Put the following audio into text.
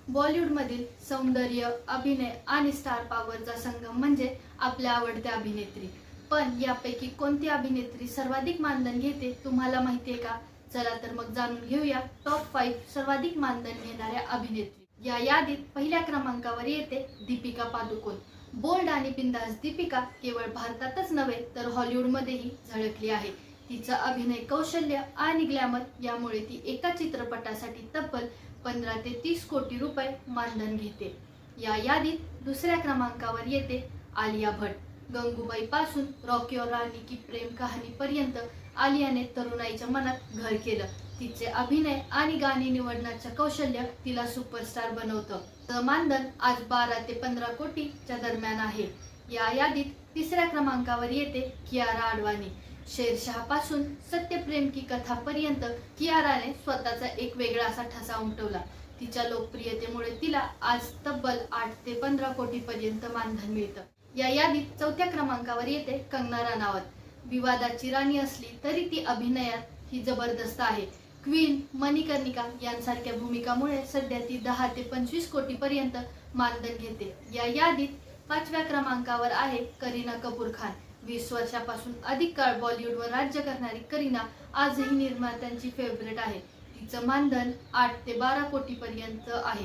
बॉलिवूडमधील सौंदर्य, अभिनय आणि स्टार पॉवरचा संगम म्हणजे आपल्या आवडत्या अभिनेत्री. पण यापैकी कोणती अभिनेत्री सर्वाधिक मानधन घेते तुम्हाला माहिती आहे का? चला तर मग जाणून घेऊया टॉप 5 सर्वाधिक मानधन घेणाऱ्या अभिनेत्री. या यादीत पहिल्या क्रमांकावर येते दीपिका पादुकोण. बोल्ड आणि बिंदास दीपिका केवळ भारतातच नव्हे तर हॉलिवूडमध्येही झळकली आहे. तिचं अभिनय कौशल्य आणि ग्लॅमर यामुळे ती एका चित्रपटासाठी तब्बल 15 ते 30 कोटी रुपये मानधन घेते. या यादीत दुसऱ्या क्रमांकावर येते आलिया भट्ट. गंगूबाई पासून रॉकी और रानी की प्रेम कहाणी पर्यंत आलियाने तरुणाईच्या मनात घर केलं. तिचे अभिनय आणि गाणी निवडण्याचं कौशल्य तिला सुपरस्टार बनवतं. तिचं मानधन आज 12 ते 15 कोटीच्या दरम्यान आहे. या यादीत तिसऱ्या क्रमांकावर येते कियारा आडवाणी. शेरशाह पासून सत्यप्रेम की कथा पर्यंत कियाराने स्वतःचा एक वेगळा असा ठसा उमटवला. तिच्या लोकप्रियतेमुळे तिला आज तब्बल 8 ते 15 कोटी पर्यंत मानधन मिळतं. या यादीत चौथ्या क्रमांकावर येते कंगना रनौत. विवादाची राणी असली तरी ती अभिनयात ही जबरदस्त आहे. क्वीन, मणिकर्णिका यांसारख्या भूमिकामुळे सध्या ती 10 ते 25 कोटी पर्यंत मानधन घेते. या यादीत 5व्या क्रमांकावर आहे करीना कपूर खान. 20 वर्षापासून अधिक काळ बॉलिवूडवर राज्य करणारी करीना आजही निर्मात्यांची फेवरेट आहे. तिचं मानधन 8 ते 12 कोटी पर्यंत आहे.